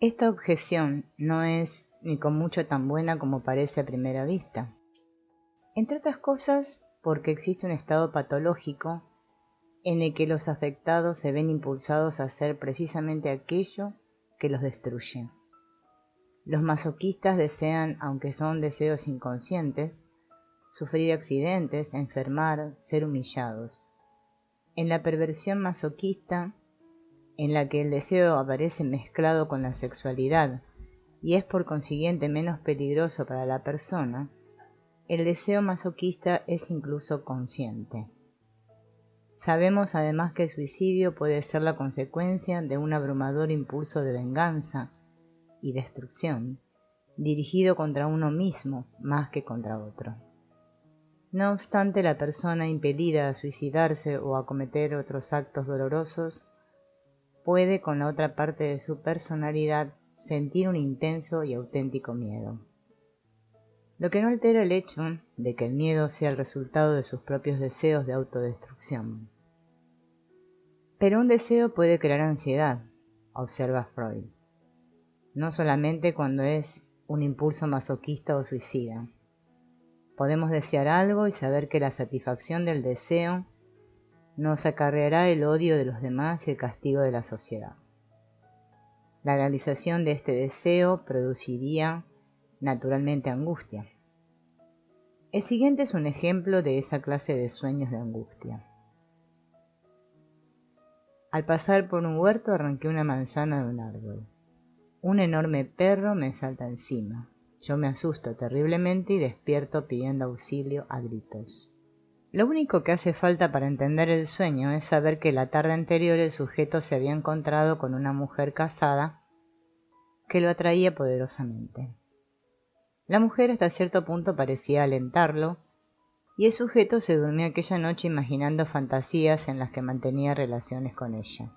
Esta objeción no es ni con mucho tan buena como parece a primera vista. Entre otras cosas, porque existe un estado patológico en el que los afectados se ven impulsados a hacer precisamente aquello que los destruye. Los masoquistas desean, aunque son deseos inconscientes, sufrir accidentes, enfermar, ser humillados. En la perversión masoquista, en la que el deseo aparece mezclado con la sexualidad y es por consiguiente menos peligroso para la persona, el deseo masoquista es incluso consciente. Sabemos además que el suicidio puede ser la consecuencia de un abrumador impulso de venganza y destrucción, dirigido contra uno mismo más que contra otro. No obstante, la persona impelida a suicidarse o a cometer otros actos dolorosos puede con la otra parte de su personalidad sentir un intenso y auténtico miedo. Lo que no altera el hecho de que el miedo sea el resultado de sus propios deseos de autodestrucción. Pero un deseo puede crear ansiedad, observa Freud, no solamente cuando es un impulso masoquista o suicida. Podemos desear algo y saber que la satisfacción del deseo nos acarreará el odio de los demás y el castigo de la sociedad. La realización de este deseo produciría naturalmente angustia. El siguiente es un ejemplo de esa clase de sueños de angustia. Al pasar por un huerto arranqué una manzana de un árbol. Un enorme perro me salta encima. Yo me asusto terriblemente y despierto pidiendo auxilio a gritos. Lo único que hace falta para entender el sueño es saber que la tarde anterior el sujeto se había encontrado con una mujer casada que lo atraía poderosamente. La mujer hasta cierto punto parecía alentarlo, y el sujeto se durmió aquella noche imaginando fantasías en las que mantenía relaciones con ella.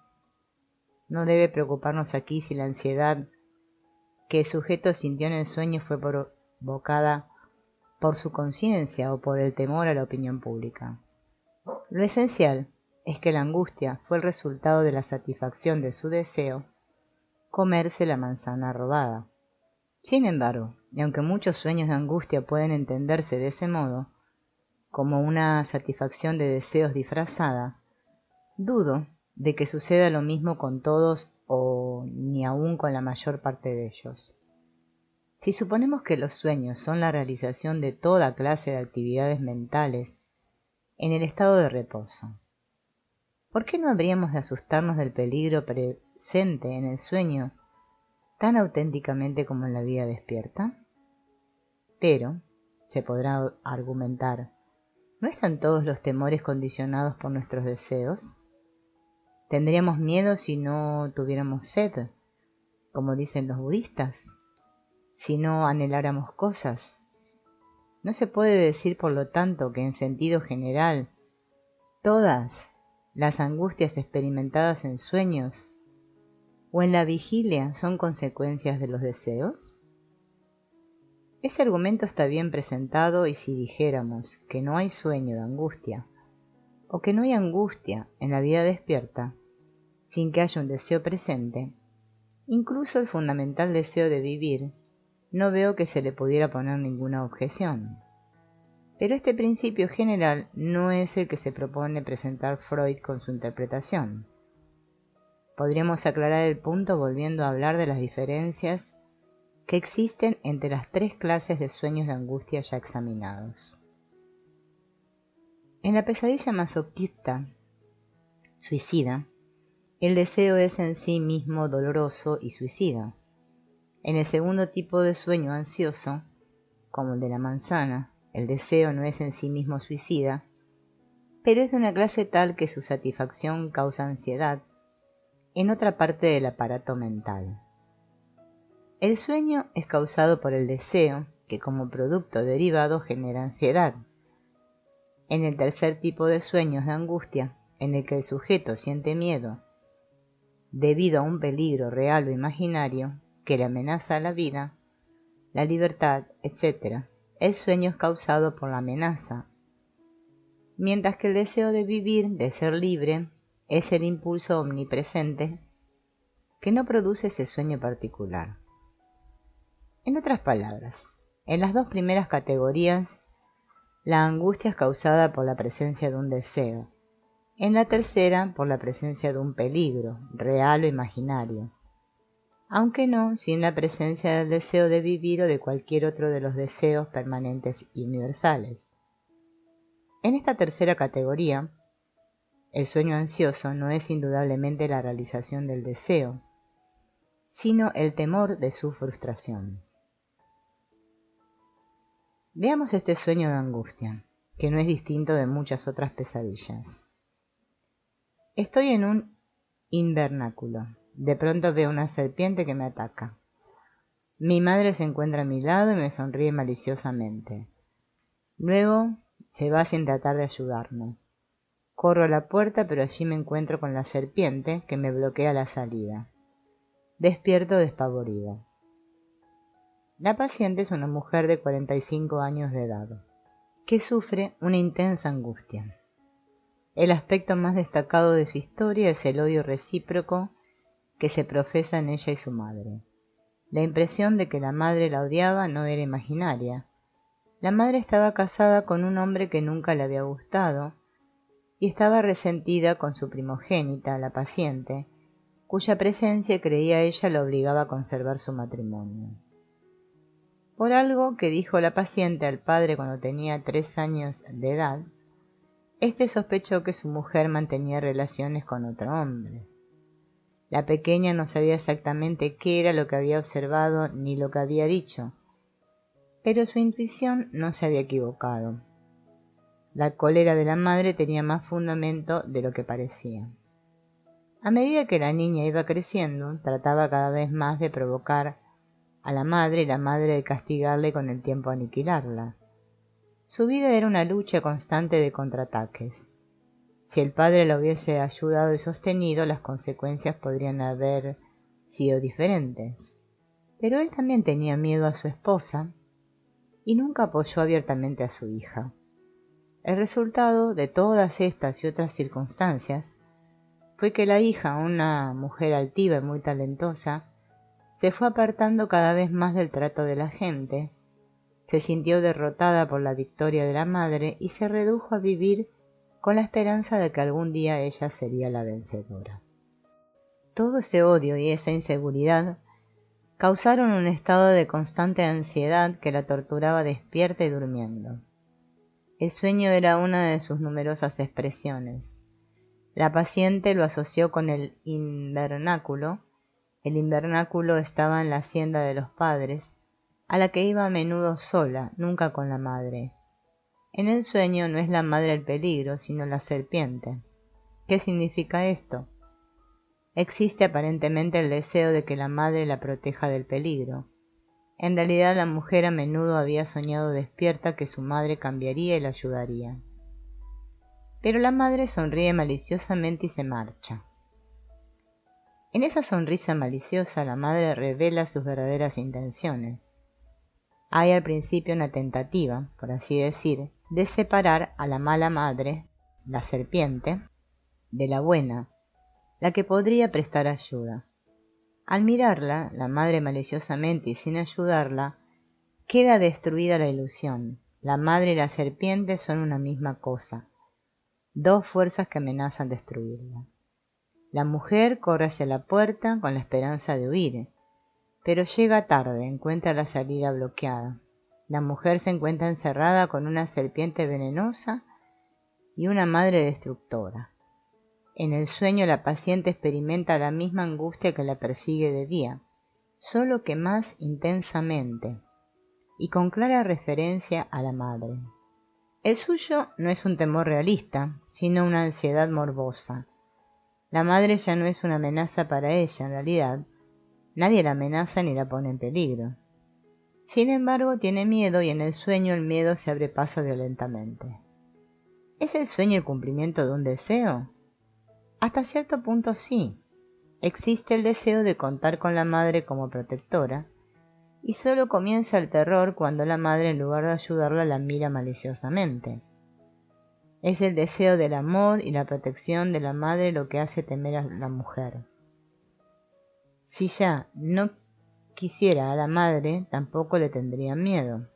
No debe preocuparnos aquí si la ansiedad que el sujeto sintió en el sueño fue provocada por su conciencia o por el temor a la opinión pública. Lo esencial es que la angustia fue el resultado de la satisfacción de su deseo, comerse la manzana robada. Sin embargo, y aunque muchos sueños de angustia pueden entenderse de ese modo, como una satisfacción de deseos disfrazada, dudo de que suceda lo mismo con todos o ni aun con la mayor parte de ellos. Si suponemos que los sueños son la realización de toda clase de actividades mentales en el estado de reposo, ¿por qué no habríamos de asustarnos del peligro presente en el sueño tan auténticamente como en la vida despierta? Pero, se podrá argumentar, ¿no están todos los temores condicionados por nuestros deseos? ¿Tendríamos miedo si no tuviéramos sed, como dicen los budistas? Si no anheláramos cosas. No se puede decir, por lo tanto, que en sentido general, todas las angustias experimentadas en sueños o en la vigilia son consecuencias de los deseos. Ese argumento está bien presentado, y si dijéramos que no hay sueño de angustia, o que no hay angustia en la vida despierta, sin que haya un deseo presente, incluso el fundamental deseo de vivir, no veo que se le pudiera poner ninguna objeción. Pero este principio general no es el que se propone presentar Freud con su interpretación. Podríamos aclarar el punto volviendo a hablar de las diferencias que existen entre las tres clases de sueños de angustia ya examinados. En la pesadilla masoquista suicida, el deseo es en sí mismo doloroso y suicida. En el segundo tipo de sueño ansioso, como el de la manzana, el deseo no es en sí mismo suicida, pero es de una clase tal que su satisfacción causa ansiedad en otra parte del aparato mental. El sueño es causado por el deseo, que como producto derivado genera ansiedad. En el tercer tipo de sueños de angustia, en el que el sujeto siente miedo debido a un peligro real o imaginario que le amenaza la vida, la libertad, etc., el sueño es causado por la amenaza, mientras que el deseo de vivir, de ser libre, es el impulso omnipresente que no produce ese sueño particular. En otras palabras, en las dos primeras categorías, la angustia es causada por la presencia de un deseo, en la tercera por la presencia de un peligro, real o imaginario, aunque no sin la presencia del deseo de vivir o de cualquier otro de los deseos permanentes y universales. En esta tercera categoría, el sueño ansioso no es indudablemente la realización del deseo, sino el temor de su frustración. Veamos este sueño de angustia, que no es distinto de muchas otras pesadillas. Estoy en un invernáculo. De pronto veo una serpiente que me ataca. Mi madre se encuentra a mi lado y me sonríe maliciosamente. Luego se va sin tratar de ayudarme. Corro a la puerta, pero allí me encuentro con la serpiente que me bloquea la salida. Despierto despavorido. La paciente es una mujer de 45 años de edad, que sufre una intensa angustia. El aspecto más destacado de su historia es el odio recíproco que se profesa en ella y su madre. La impresión de que la madre la odiaba no era imaginaria. La madre estaba casada con un hombre que nunca le había gustado y estaba resentida con su primogénita, la paciente, cuya presencia creía ella la obligaba a conservar su matrimonio. Por algo que dijo la paciente al padre cuando tenía 3 años de edad, este sospechó que su mujer mantenía relaciones con otro hombre. La pequeña no sabía exactamente qué era lo que había observado ni lo que había dicho, pero su intuición no se había equivocado. La cólera de la madre tenía más fundamento de lo que parecía. A medida que la niña iba creciendo, trataba cada vez más de provocar a la madre y la madre de castigarla y con el tiempo aniquilarla. Su vida era una lucha constante de contraataques. Si el padre la hubiese ayudado y sostenido, las consecuencias podrían haber sido diferentes. Pero él también tenía miedo a su esposa y nunca apoyó abiertamente a su hija. El resultado de todas estas y otras circunstancias fue que la hija, una mujer altiva y muy talentosa, se fue apartando cada vez más del trato de la gente, se sintió derrotada por la victoria de la madre y se redujo a vivir con la esperanza de que algún día ella sería la vencedora. Todo ese odio y esa inseguridad causaron un estado de constante ansiedad que la torturaba despierta y durmiendo. El sueño era una de sus numerosas expresiones. La paciente lo asoció con el invernáculo. El invernáculo estaba en la hacienda de los padres, a la que iba a menudo sola, nunca con la madre. En el sueño no es la madre el peligro, sino la serpiente. ¿Qué significa esto? Existe aparentemente el deseo de que la madre la proteja del peligro. En realidad la mujer a menudo había soñado despierta que su madre cambiaría y la ayudaría. Pero la madre sonríe maliciosamente y se marcha. En esa sonrisa maliciosa la madre revela sus verdaderas intenciones. Hay al principio una tentativa, por así decir, de separar a la mala madre, la serpiente, de la buena, la que podría prestar ayuda. Al mirarla, la madre maliciosamente y sin ayudarla, queda destruida la ilusión. La madre y la serpiente son una misma cosa, dos fuerzas que amenazan destruirla. La mujer corre hacia la puerta con la esperanza de huir, pero llega tarde, encuentra la salida bloqueada. La mujer se encuentra encerrada con una serpiente venenosa y una madre destructora. En el sueño la paciente experimenta la misma angustia que la persigue de día, solo que más intensamente, y con clara referencia a la madre. El suyo no es un temor realista, sino una ansiedad morbosa. La madre ya no es una amenaza para ella, en realidad. Nadie la amenaza ni la pone en peligro. Sin embargo, tiene miedo y en el sueño el miedo se abre paso violentamente. ¿Es el sueño el cumplimiento de un deseo? Hasta cierto punto sí. Existe el deseo de contar con la madre como protectora, y solo comienza el terror cuando la madre, en lugar de ayudarla, la mira maliciosamente. Es el deseo del amor y la protección de la madre lo que hace temer a la mujer. Si ya no quisiera a la madre, tampoco le tendría miedo.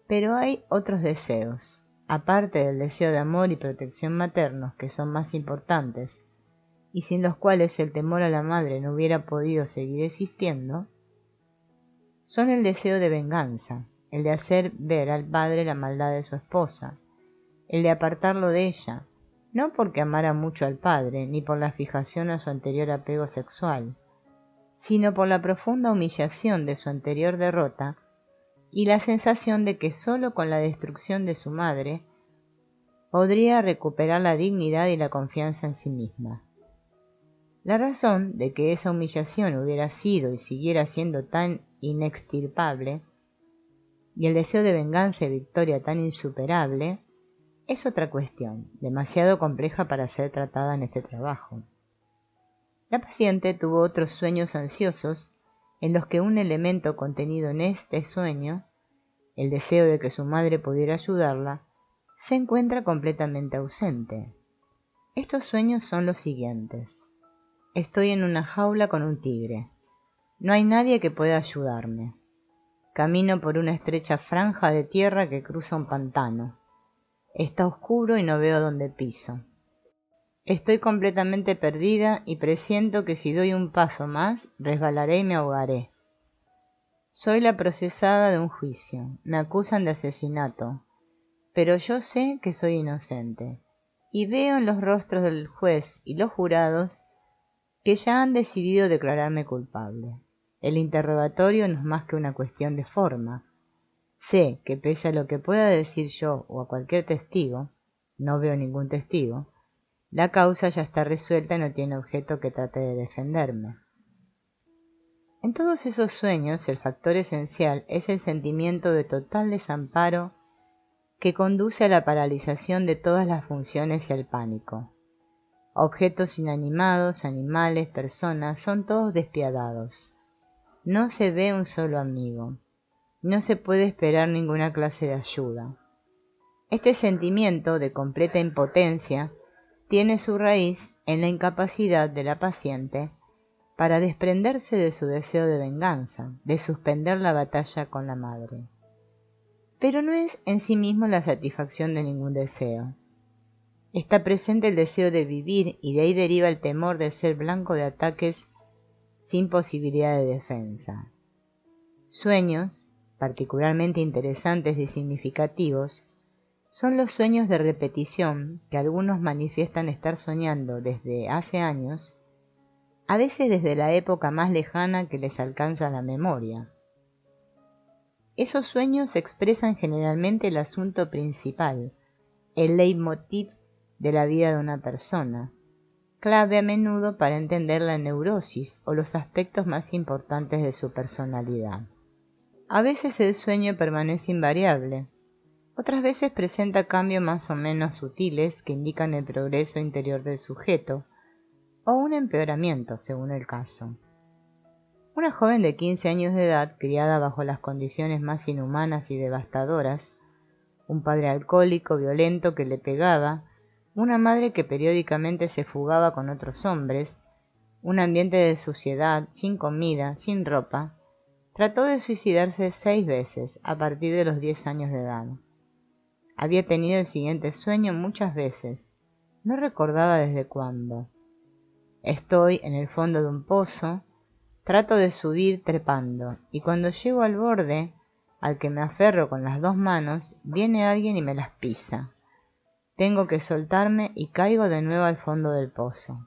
Pero hay otros deseos, aparte del deseo de amor y protección maternos, que son más importantes, y sin los cuales el temor a la madre no hubiera podido seguir existiendo, son el deseo de venganza, el de hacer ver al padre la maldad de su esposa, el de apartarlo de ella, no porque amara mucho al padre, ni por la fijación a su anterior apego sexual, sino por la profunda humillación de su anterior derrota y la sensación de que sólo con la destrucción de su madre podría recuperar la dignidad y la confianza en sí misma. La razón de que esa humillación hubiera sido y siguiera siendo tan inextirpable, y el deseo de venganza y victoria tan insuperable, es otra cuestión, demasiado compleja para ser tratada en este trabajo. La paciente tuvo otros sueños ansiosos en los que un elemento contenido en este sueño, el deseo de que su madre pudiera ayudarla, se encuentra completamente ausente. Estos sueños son los siguientes. Estoy en una jaula con un tigre. No hay nadie que pueda ayudarme. Camino por una estrecha franja de tierra que cruza un pantano. Está oscuro y no veo dónde piso. Estoy completamente perdida y presiento que si doy un paso más, resbalaré y me ahogaré. Soy la procesada de un juicio. Me acusan de asesinato. Pero yo sé que soy inocente. Y veo en los rostros del juez y los jurados que ya han decidido declararme culpable. El interrogatorio no es más que una cuestión de forma. Sé que pese a lo que pueda decir yo o a cualquier testigo, no veo ningún testigo, la causa ya está resuelta y no tiene objeto que trate de defenderme. En todos esos sueños, el factor esencial es el sentimiento de total desamparo que conduce a la paralización de todas las funciones y al pánico. Objetos inanimados, animales, personas, son todos despiadados. No se ve un solo amigo. No se puede esperar ninguna clase de ayuda. Este sentimiento de completa impotencia tiene su raíz en la incapacidad de la paciente para desprenderse de su deseo de venganza, de suspender la batalla con la madre. Pero no es en sí mismo la satisfacción de ningún deseo. Está presente el deseo de vivir y de ahí deriva el temor de ser blanco de ataques sin posibilidad de defensa. Sueños, particularmente interesantes y significativos, son los sueños de repetición que algunos manifiestan estar soñando desde hace años, a veces desde la época más lejana que les alcanza la memoria. Esos sueños expresan generalmente el asunto principal, el leitmotiv de la vida de una persona, clave a menudo para entender la neurosis o los aspectos más importantes de su personalidad. A veces el sueño permanece invariable, otras veces presenta cambios más o menos sutiles que indican el progreso interior del sujeto, o un empeoramiento según el caso. Una joven de 15 años de edad, criada bajo las condiciones más inhumanas y devastadoras, un padre alcohólico violento que le pegaba, una madre que periódicamente se fugaba con otros hombres, un ambiente de suciedad, sin comida, sin ropa, trató de suicidarse 6 veces a partir de los 10 años de edad. Había tenido el siguiente sueño muchas veces, no recordaba desde cuándo. Estoy en el fondo de un pozo, trato de subir trepando, y cuando llego al borde, al que me aferro con las 2 manos, viene alguien y me las pisa. Tengo que soltarme y caigo de nuevo al fondo del pozo.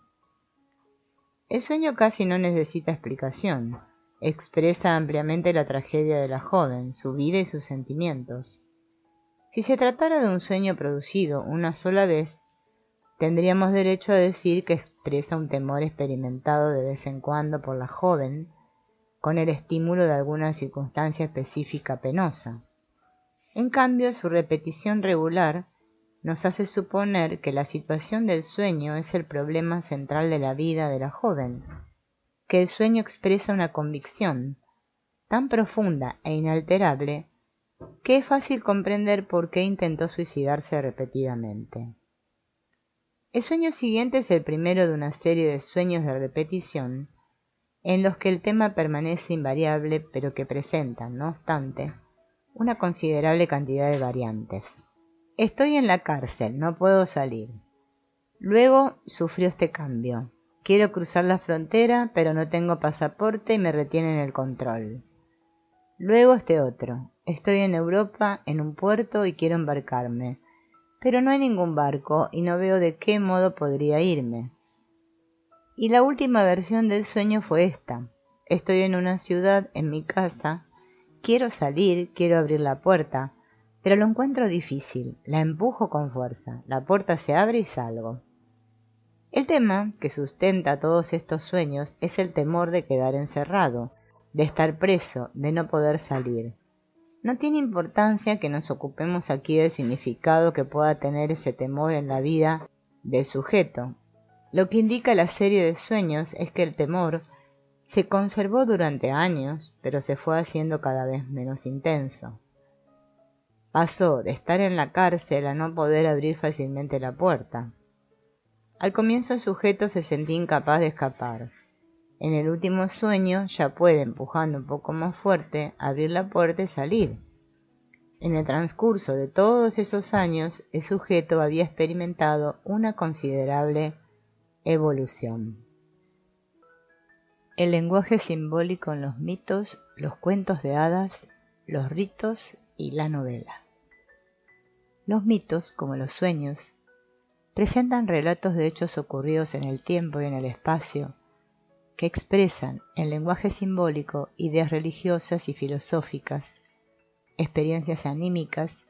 El sueño casi no necesita explicación. Expresa ampliamente la tragedia de la joven, su vida y sus sentimientos. Si se tratara de un sueño producido una sola vez, tendríamos derecho a decir que expresa un temor experimentado de vez en cuando por la joven, con el estímulo de alguna circunstancia específica penosa. En cambio, su repetición regular nos hace suponer que la situación del sueño es el problema central de la vida de la joven, que el sueño expresa una convicción tan profunda e inalterable que es fácil comprender por qué intentó suicidarse repetidamente. El sueño siguiente es el primero de una serie de sueños de repetición en los que el tema permanece invariable, pero que presentan, no obstante, una considerable cantidad de variantes. Estoy en la cárcel, no puedo salir. Luego sufrió este cambio. Quiero cruzar la frontera, pero no tengo pasaporte y me retienen el control. Luego este otro. Estoy en Europa, en un puerto y quiero embarcarme, pero no hay ningún barco y no veo de qué modo podría irme. Y la última versión del sueño fue esta. Estoy en una ciudad, en mi casa, quiero salir, quiero abrir la puerta, pero lo encuentro difícil, la empujo con fuerza, la puerta se abre y salgo. El tema que sustenta todos estos sueños es el temor de quedar encerrado, de estar preso, de no poder salir. No tiene importancia que nos ocupemos aquí del significado que pueda tener ese temor en la vida del sujeto. Lo que indica la serie de sueños es que el temor se conservó durante años, pero se fue haciendo cada vez menos intenso. Pasó de estar en la cárcel a no poder abrir fácilmente la puerta. Al comienzo el sujeto se sentía incapaz de escapar. En el último sueño ya puede, empujando un poco más fuerte, abrir la puerta y salir. En el transcurso de todos esos años, el sujeto había experimentado una considerable evolución. El lenguaje simbólico en los mitos, los cuentos de hadas, los ritos y la novela. Los mitos, como los sueños, presentan relatos de hechos ocurridos en el tiempo y en el espacio, que expresan en lenguaje simbólico ideas religiosas y filosóficas, experiencias anímicas,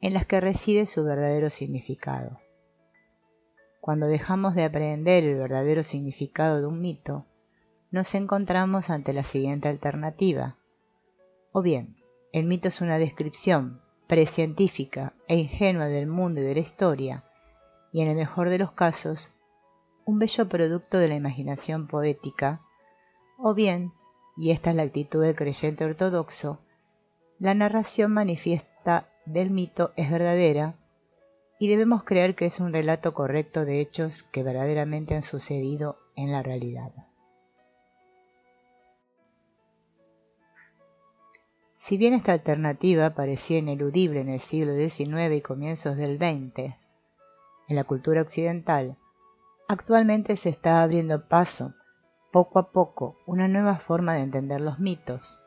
en las que reside su verdadero significado. Cuando dejamos de aprender el verdadero significado de un mito, nos encontramos ante la siguiente alternativa. O bien, el mito es una descripción precientífica e ingenua del mundo y de la historia, y en el mejor de los casos, un bello producto de la imaginación poética, o bien, y esta es la actitud del creyente ortodoxo, la narración manifiesta del mito es verdadera y debemos creer que es un relato correcto de hechos que verdaderamente han sucedido en la realidad. Si bien esta alternativa parecía ineludible en el siglo XIX y comienzos del XX, en la cultura occidental, actualmente se está abriendo paso, poco a poco, una nueva forma de entender los mitos,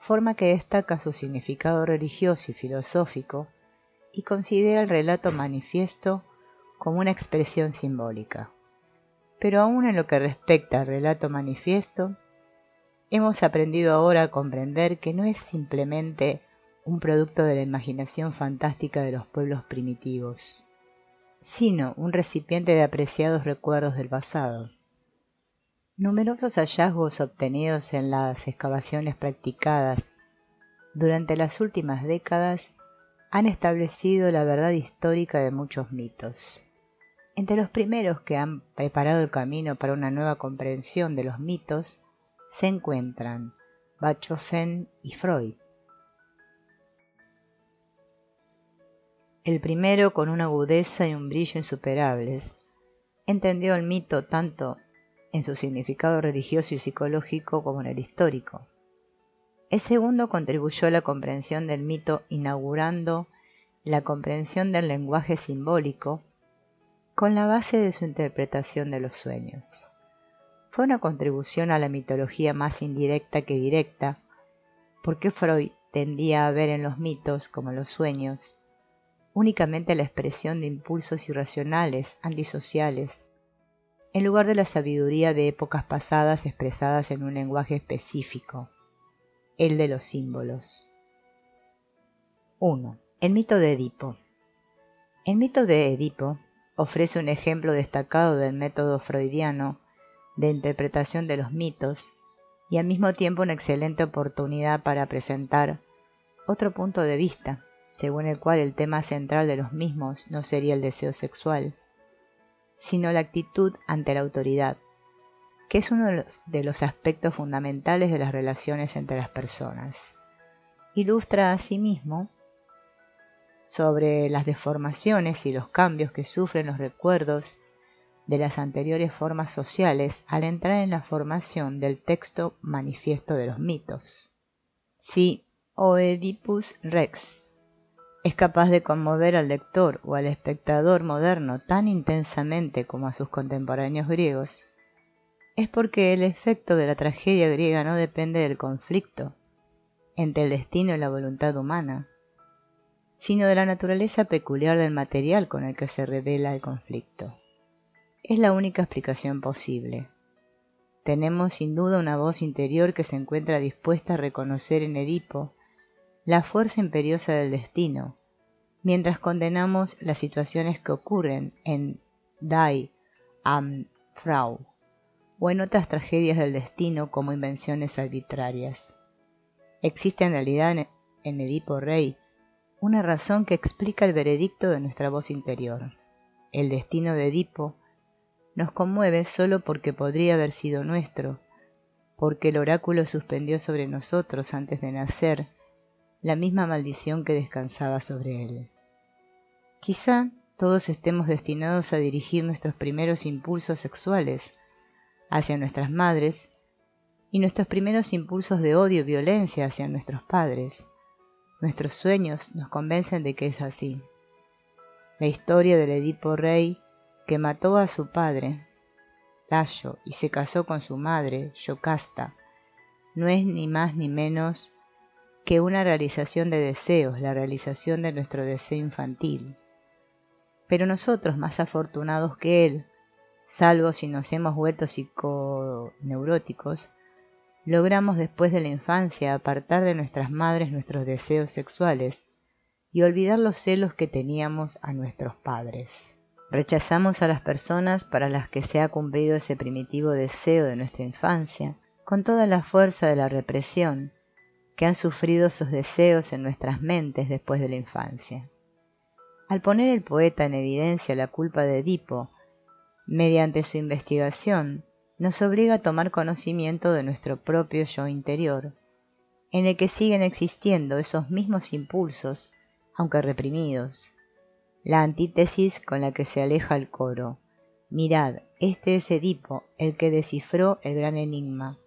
forma que destaca su significado religioso y filosófico y considera el relato manifiesto como una expresión simbólica. Pero aún en lo que respecta al relato manifiesto, hemos aprendido ahora a comprender que no es simplemente un producto de la imaginación fantástica de los pueblos primitivos, sino un recipiente de apreciados recuerdos del pasado. Numerosos hallazgos obtenidos en las excavaciones practicadas durante las últimas décadas han establecido la verdad histórica de muchos mitos. Entre los primeros que han preparado el camino para una nueva comprensión de los mitos se encuentran Bachofen y Freud. El primero, con una agudeza y un brillo insuperables, entendió el mito tanto en su significado religioso y psicológico como en el histórico. El segundo contribuyó a la comprensión del mito inaugurando la comprensión del lenguaje simbólico con la base de su interpretación de los sueños. Fue una contribución a la mitología más indirecta que directa, porque Freud tendía a ver en los mitos, como los sueños, únicamente la expresión de impulsos irracionales, antisociales, en lugar de la sabiduría de épocas pasadas expresadas en un lenguaje específico, el de los símbolos. 1. El mito de Edipo. El mito de Edipo ofrece un ejemplo destacado del método freudiano de interpretación de los mitos y al mismo tiempo una excelente oportunidad para presentar otro punto de vista, según el cual el tema central de los mismos no sería el deseo sexual, sino la actitud ante la autoridad, que es uno de los aspectos fundamentales de las relaciones entre las personas. Ilustra asimismo sobre las deformaciones y los cambios que sufren los recuerdos de las anteriores formas sociales al entrar en la formación del texto manifiesto de los mitos. Si Oedipus Rex es capaz de conmover al lector o al espectador moderno tan intensamente como a sus contemporáneos griegos, es porque el efecto de la tragedia griega no depende del conflicto entre el destino y la voluntad humana, sino de la naturaleza peculiar del material con el que se revela el conflicto. Es la única explicación posible. Tenemos sin duda una voz interior que se encuentra dispuesta a reconocer en Edipo la fuerza imperiosa del destino, mientras condenamos las situaciones que ocurren en Die am Frau o en otras tragedias del destino como invenciones arbitrarias. Existe en realidad en Edipo Rey una razón que explica el veredicto de nuestra voz interior. El destino de Edipo nos conmueve solo porque podría haber sido nuestro, porque el oráculo suspendió sobre nosotros antes de nacer la misma maldición que descansaba sobre él. Quizá todos estemos destinados a dirigir nuestros primeros impulsos sexuales hacia nuestras madres y nuestros primeros impulsos de odio y violencia hacia nuestros padres. Nuestros sueños nos convencen de que es así. La historia del Edipo Rey que mató a su padre, Layo, y se casó con su madre, Yocasta, no es ni más ni menos que una realización de deseos, la realización de nuestro deseo infantil. Pero nosotros, más afortunados que él, salvo si nos hemos vuelto psiconeuróticos, logramos después de la infancia apartar de nuestras madres nuestros deseos sexuales y olvidar los celos que teníamos a nuestros padres. Rechazamos a las personas para las que se ha cumplido ese primitivo deseo de nuestra infancia, con toda la fuerza de la represión que han sufrido esos deseos en nuestras mentes después de la infancia. Al poner el poeta en evidencia la culpa de Edipo, mediante su investigación, nos obliga a tomar conocimiento de nuestro propio yo interior, en el que siguen existiendo esos mismos impulsos, aunque reprimidos. La antítesis con la que se aleja el coro. Mirad, este es Edipo, el que descifró el gran enigma,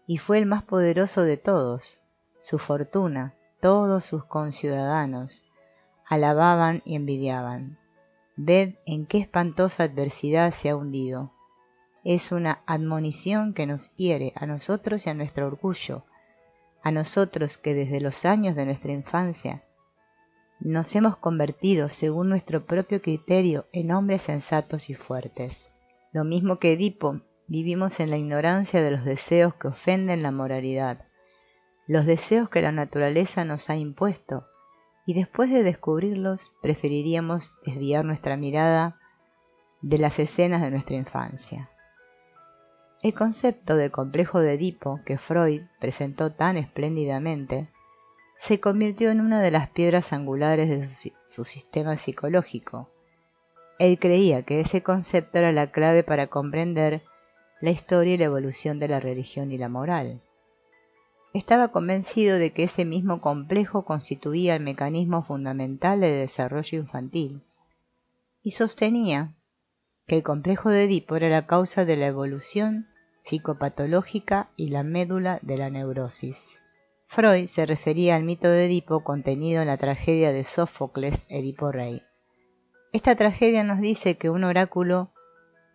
y fue el más poderoso de todos. Su fortuna, todos sus conciudadanos, alababan y envidiaban. Ved en qué espantosa adversidad se ha hundido. Es una admonición que nos hiere a nosotros y a nuestro orgullo, a nosotros que desde los años de nuestra infancia nos hemos convertido, según nuestro propio criterio, en hombres sensatos y fuertes. Lo mismo que Edipo, vivimos en la ignorancia de los deseos que ofenden la moralidad, los deseos que la naturaleza nos ha impuesto, y después de descubrirlos, preferiríamos desviar nuestra mirada de las escenas de nuestra infancia. El concepto del complejo de Edipo que Freud presentó tan espléndidamente se convirtió en una de las piedras angulares de su sistema psicológico. Él creía que ese concepto era la clave para comprender la historia y la evolución de la religión y la moral. Estaba convencido de que ese mismo complejo constituía el mecanismo fundamental del desarrollo infantil, y sostenía que el complejo de Edipo era la causa de la evolución psicopatológica y la médula de la neurosis. Freud se refería al mito de Edipo contenido en la tragedia de Sófocles, Edipo Rey. Esta tragedia nos dice que un oráculo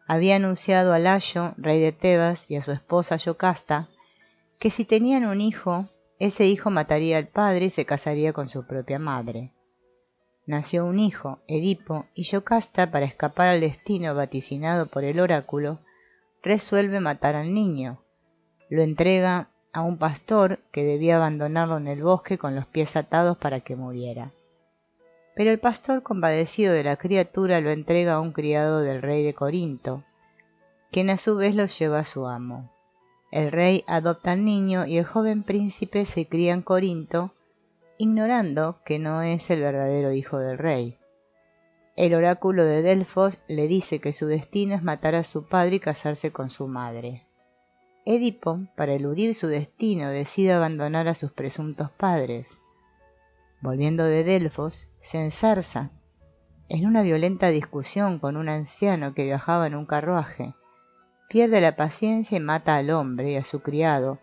había anunciado a Layo, rey de Tebas, y a su esposa Yocasta, que si tenían un hijo, ese hijo mataría al padre y se casaría con su propia madre. Nació un hijo, Edipo, y Yocasta, para escapar al destino vaticinado por el oráculo, resuelve matar al niño. Lo entrega a un pastor que debía abandonarlo en el bosque con los pies atados para que muriera. Pero el pastor, compadecido de la criatura, lo entrega a un criado del rey de Corinto, quien a su vez lo lleva a su amo. El rey adopta al niño y el joven príncipe se cría en Corinto, ignorando que no es el verdadero hijo del rey. El oráculo de Delfos le dice que su destino es matar a su padre y casarse con su madre. Edipo, para eludir su destino, decide abandonar a sus presuntos padres. Volviendo de Delfos, se enzarza en una violenta discusión con un anciano que viajaba en un carruaje, pierde la paciencia y mata al hombre y a su criado,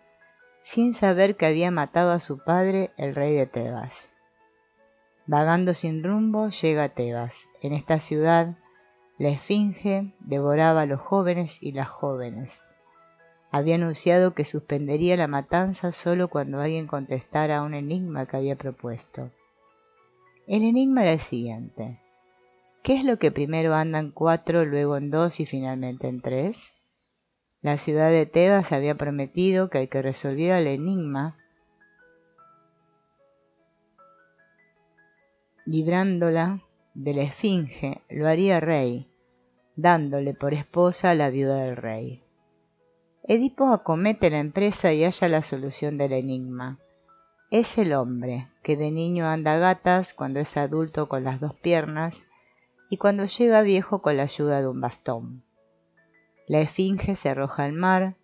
sin saber que había matado a su padre, el rey de Tebas. Vagando sin rumbo, llega a Tebas. En esta ciudad, la esfinge devoraba a los jóvenes y las jóvenes. Había anunciado que suspendería la matanza solo cuando alguien contestara a un enigma que había propuesto. El enigma era el siguiente: ¿qué es lo que primero anda en 4, luego en 2 y finalmente en 3? La ciudad de Tebas había prometido que el que resolviera el enigma, librándola de la esfinge, lo haría rey, dándole por esposa a la viuda del rey. Edipo acomete la empresa y halla la solución del enigma. Es el hombre, que de niño anda a gatas, cuando es adulto con las 2 piernas, y cuando llega viejo con la ayuda de un bastón. La esfinge se arroja al mar,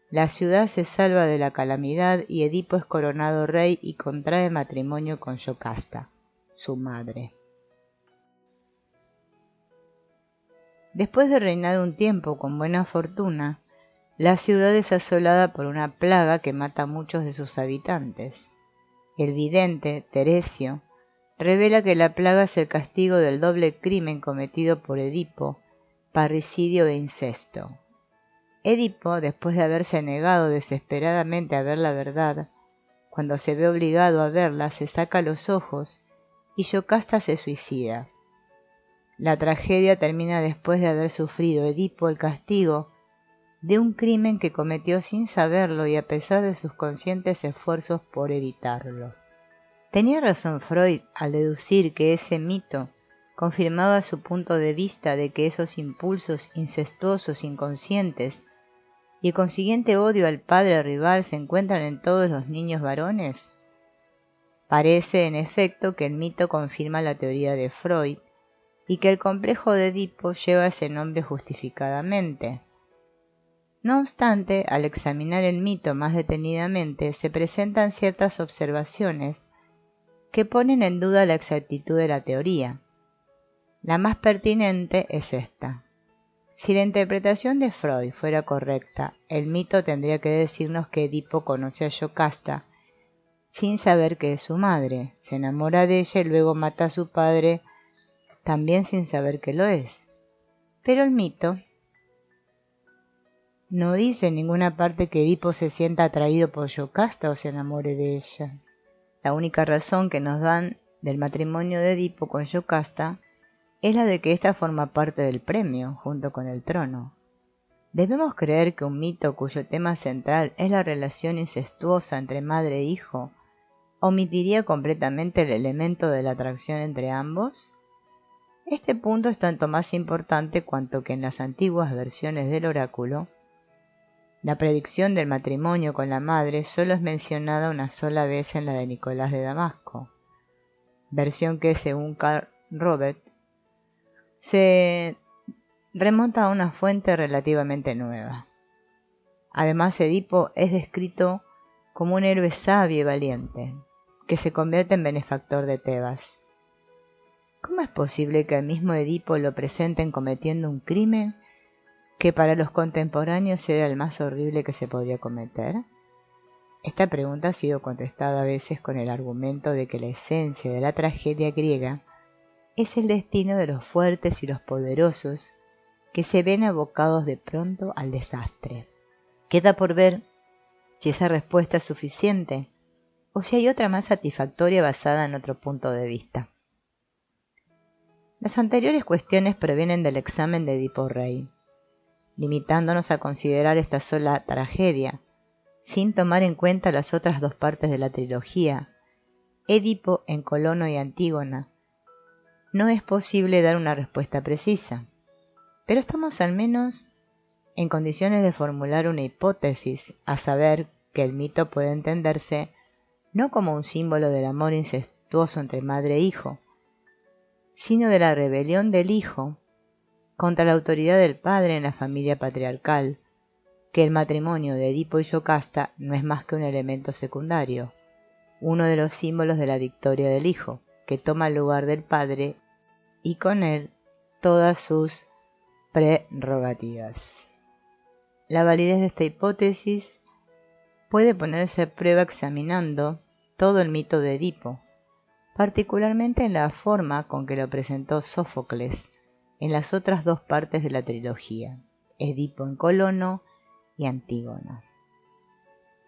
la ciudad se salva de la calamidad y Edipo es coronado rey y contrae matrimonio con Yocasta, su madre. Después de reinar un tiempo con buena fortuna, la ciudad es asolada por una plaga que mata a muchos de sus habitantes. El vidente, Teresio, revela que la plaga es el castigo del doble crimen cometido por Edipo, parricidio e incesto. Edipo, después de haberse negado desesperadamente a ver la verdad, cuando se ve obligado a verla, se saca los ojos y Yocasta se suicida. La tragedia termina después de haber sufrido Edipo el castigo de un crimen que cometió sin saberlo y a pesar de sus conscientes esfuerzos por evitarlo. Tenía razón Freud al deducir que ese mito confirmaba su punto de vista de que esos impulsos incestuosos inconscientes y el consiguiente odio al padre rival se encuentran en todos los niños varones. Parece, en efecto, que el mito confirma la teoría de Freud y que el complejo de Edipo lleva ese nombre justificadamente. No obstante, al examinar el mito más detenidamente, se presentan ciertas observaciones que ponen en duda la exactitud de la teoría. La más pertinente es esta. Si la interpretación de Freud fuera correcta, el mito tendría que decirnos que Edipo conoce a Yocasta sin saber que es su madre, se enamora de ella y luego mata a su padre también sin saber que lo es. Pero el mito no dice en ninguna parte que Edipo se sienta atraído por Yocasta o se enamore de ella. La única razón que nos dan del matrimonio de Edipo con Yocasta es la de que ésta forma parte del premio, junto con el trono. ¿Debemos creer que un mito cuyo tema central es la relación incestuosa entre madre e hijo omitiría completamente el elemento de la atracción entre ambos? Este punto es tanto más importante cuanto que en las antiguas versiones del oráculo, la predicción del matrimonio con la madre solo es mencionada una sola vez en la de Nicolás de Damasco, versión que, según Karl Robert, se remonta a una fuente relativamente nueva. Además, Edipo es descrito como un héroe sabio y valiente, que se convierte en benefactor de Tebas. ¿Cómo es posible que al mismo Edipo lo presenten cometiendo un crimen que para los contemporáneos era el más horrible que se podía cometer? Esta pregunta ha sido contestada a veces con el argumento de que la esencia de la tragedia griega es el destino de los fuertes y los poderosos que se ven abocados de pronto al desastre. Queda por ver si esa respuesta es suficiente o si hay otra más satisfactoria basada en otro punto de vista. Las anteriores cuestiones provienen del examen de Edipo Rey, limitándonos a considerar esta sola tragedia, sin tomar en cuenta las otras 2 partes de la trilogía, Edipo en Colono y Antígona. No es posible dar una respuesta precisa, pero estamos al menos en condiciones de formular una hipótesis, a saber que el mito puede entenderse no como un símbolo del amor incestuoso entre madre e hijo, sino de la rebelión del hijo contra la autoridad del padre en la familia patriarcal, que el matrimonio de Edipo y Yocasta no es más que un elemento secundario, uno de los símbolos de la victoria del hijo, que toma el lugar del padre y con él todas sus prerrogativas. La validez de esta hipótesis puede ponerse a prueba examinando todo el mito de Edipo, particularmente en la forma con que lo presentó Sófocles en las otras dos partes de la trilogía, Edipo en Colono y Antígona.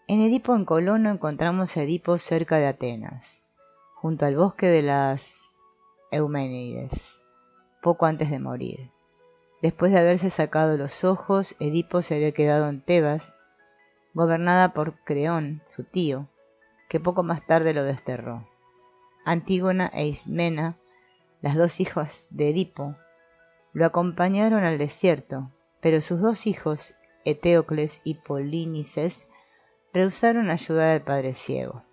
En Edipo en Colono encontramos a Edipo cerca de Atenas, junto al bosque de las Euménides, poco antes de morir. Después de haberse sacado los ojos, Edipo se había quedado en Tebas, gobernada por Creón, su tío, que poco más tarde lo desterró. Antígona e Ismena, las dos hijas de Edipo, lo acompañaron al desierto, pero sus dos hijos, Eteocles y Polínices, rehusaron ayudar al padre ciego.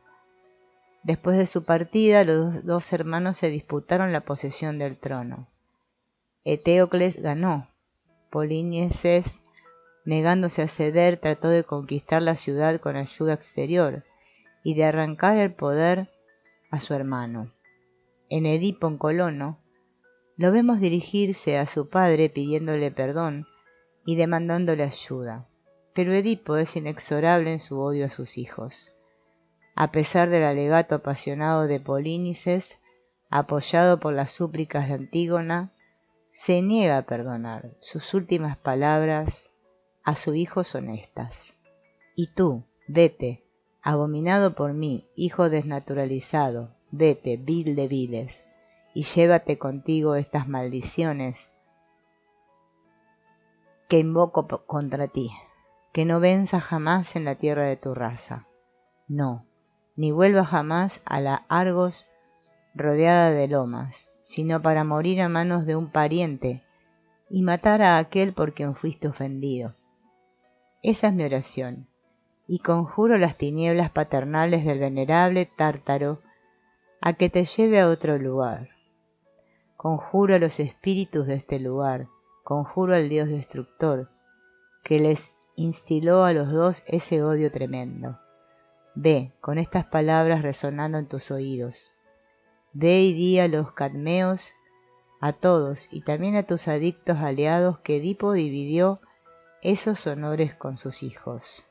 Después de su partida, los dos hermanos se disputaron la posesión del trono. Eteocles ganó. Polínices, negándose a ceder, trató de conquistar la ciudad con ayuda exterior y de arrancar el poder a su hermano. En Edipo en Colono, lo vemos dirigirse a su padre pidiéndole perdón y demandándole ayuda, pero Edipo es inexorable en su odio a sus hijos. A pesar del alegato apasionado de Polínices, apoyado por las súplicas de Antígona, se niega a perdonar. Sus últimas palabras a su hijo son estas: «Y tú, vete, abominado por mí, hijo desnaturalizado, vete, vil de viles, y llévate contigo estas maldiciones que invoco contra ti, que no venza jamás en la tierra de tu raza. No, ni vuelva jamás a la Argos rodeada de lomas, sino para morir a manos de un pariente y matar a aquel por quien fuiste ofendido. Esa es mi oración, y conjuro las tinieblas paternales del venerable Tártaro a que te lleve a otro lugar. Conjuro a los espíritus de este lugar, conjuro al Dios destructor, que les instiló a los dos ese odio tremendo. Ve, con estas palabras resonando en tus oídos. Ve y di a los cadmeos, a todos, y también a tus adictos aliados, que Edipo dividió esos honores con sus hijos».